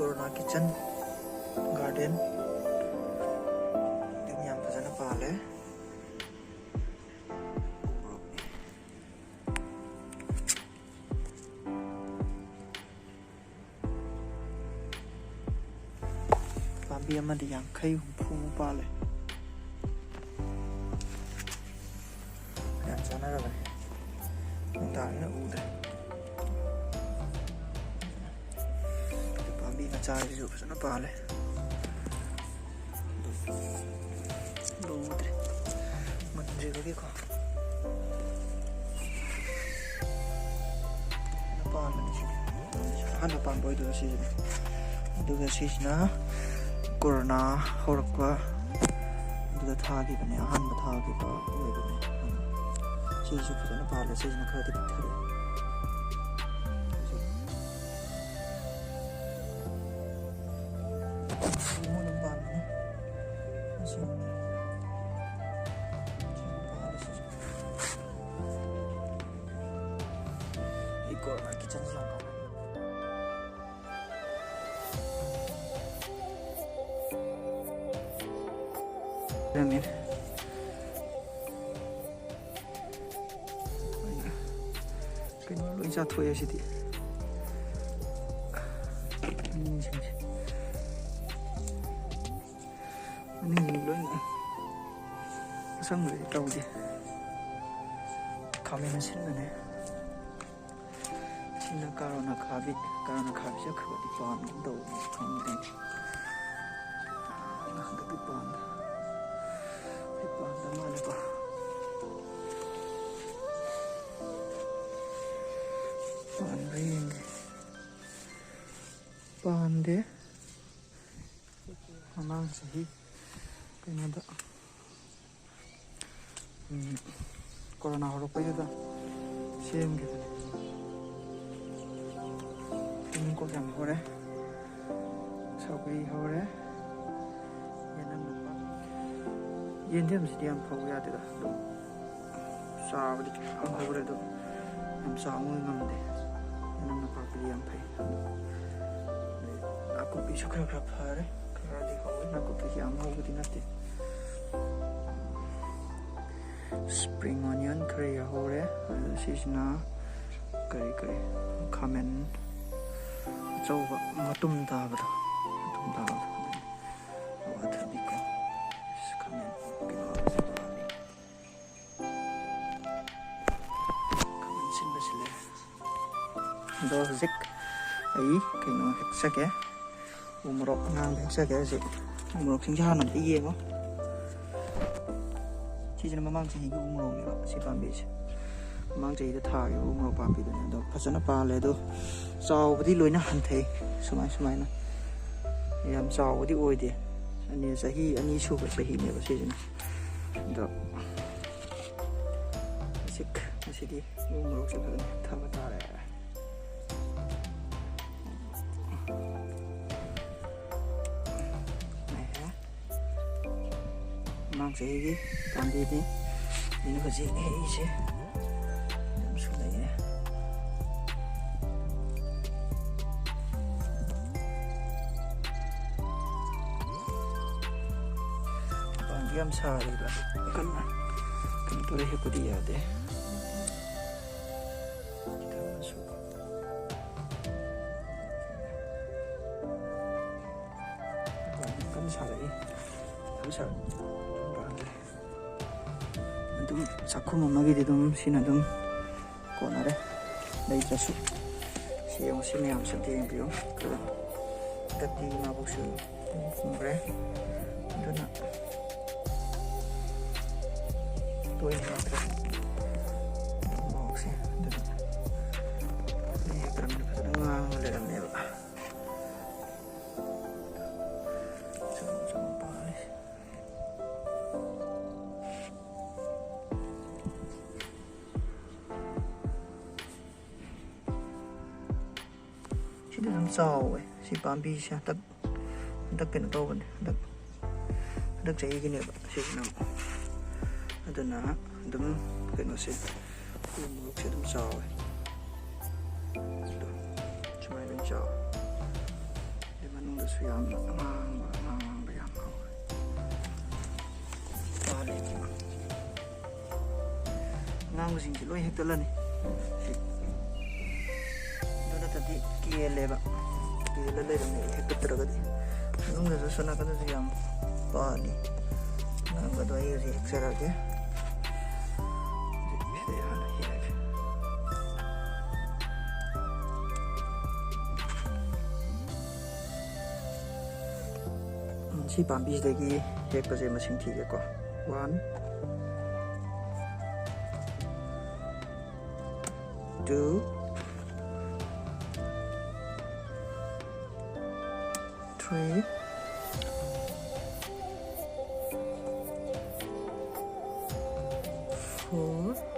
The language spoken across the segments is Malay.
Corona Kitchen Garden. Yung yan pa sana pale. Pambi ama di yang kay humpu pale. Yan sana rawan. Ang tayo na udah. Cari giù, sono pale. Udre. Mangiare che qua. Una palla dici. Hana pan boy do si. Duga sisna corona horqwa. Duga thagi bane han ba thagi ba oi bane. Sisu phana pala sisna khadi thari. Corona Kitchen lang ako. Ramen. Kaya lo isa tuya siya di. Ano yung lo na? Asang mo ikaw di? Kami na sila na eh. Sina Corona Kabi siya kaya di pan daw kung din. Nakanda di pan naman pa. Pan ring. Pan de. Amang sahi. Kaya da. Corona horok pa yun da. Siyem gitu. Có dầm hồ đấy sau khi hồ đấy yên ăn được bao yên thêm gì đi ăn phô ra được đúng sao đi ăn hồ đấy đúng làm sao người ngâm đấy yên ăn được bao đi ăn phải aku bisa kerap hari kerap di hồ aku bisa ăn hồ di nanti spring onion kaya hồ đấy seasonal kaya kamen 저거 마tum 다버다 와타비고 스카멘 비노스 바비 가만 신바실래 도직 ấy cái nó hết sạch á umrok ngang hết sạch á gì umrok chính ra nằm cái gì không chỉ cho nó mang chỉ cái umrok này chỉ làm gì mang chỉ để thả cái umrok vào bị nó đó phát sinh nó pa lên đó sau cái lối nó hành thế sumai nó yam sau cái ôi đi anh ấy sẽ hi anh ấy chụp cái hi này cái gì đó cái đi umrok sẽ phải tham gia lại mang gì làm gì đi nó có gì hay chứ làm xuống đây nè còn game xa đi là cần tôi đây có đi à đấy cần xa đấy không sao 좀 작품 음악이 되던 신하던 꼬나래 레이저수 시용 심해 암살 대행비용 그 따띠 마복수 그래 누나 또 있는 그래 뭐 혹시 누나 네 그러면 그냥 내려내봐 좀 빨리 시대 좀 싸워 시 밤비샤 딱 cái nó bên đất chạy cái này sẽ nằm ở đây nè đấm cái nó sẽ lúc sẽ đấm sò cho mày bên sò để mà su yam ba yam ho ta le ki ngang sing ki loi hek ta la ni na ta di ki le ba ki le le ni hek ta ra ga di nung da su na ka da su yam ba ni na ga do ai ri hek ra ge si bambi degi hek ba je ma sing thi ge ko 1 2 3 4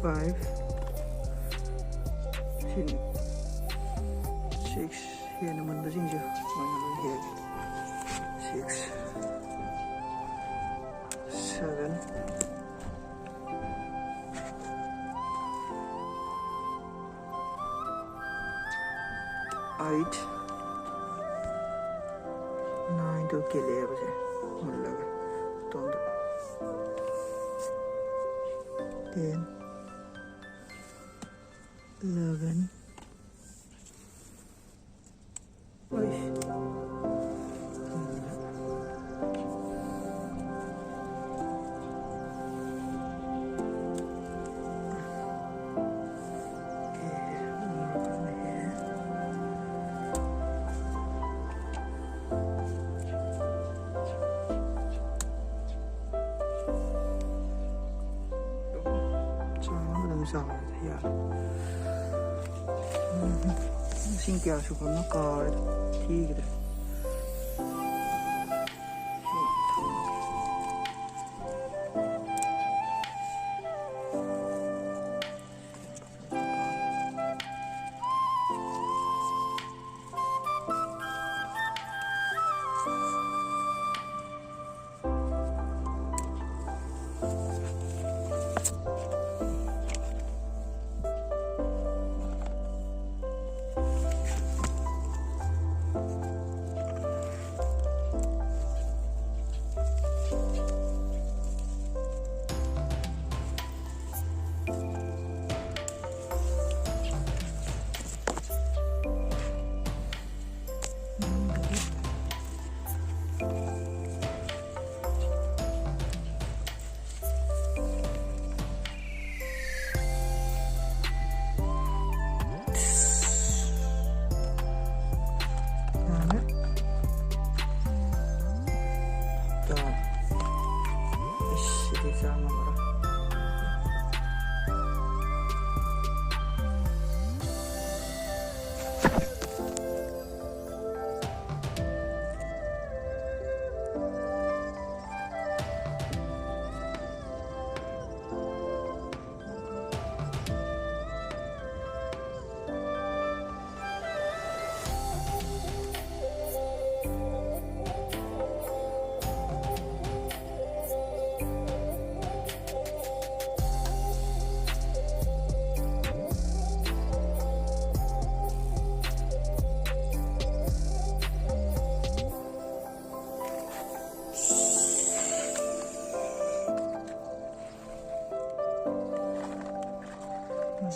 5 6 here naman ba sing siya 6 7 8 9 to ke le ba je mulla ga ton 10 11 sao ya xin chào sự con nó cò thi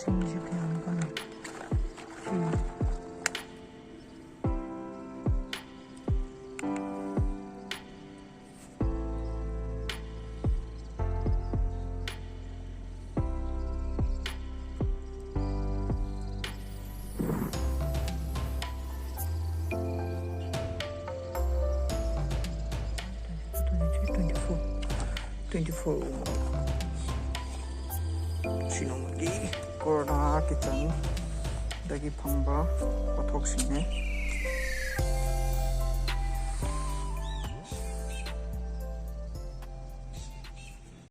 cái 이렇게 하는 거는 24 sinong di corona kitchen dagi phangba pathok sine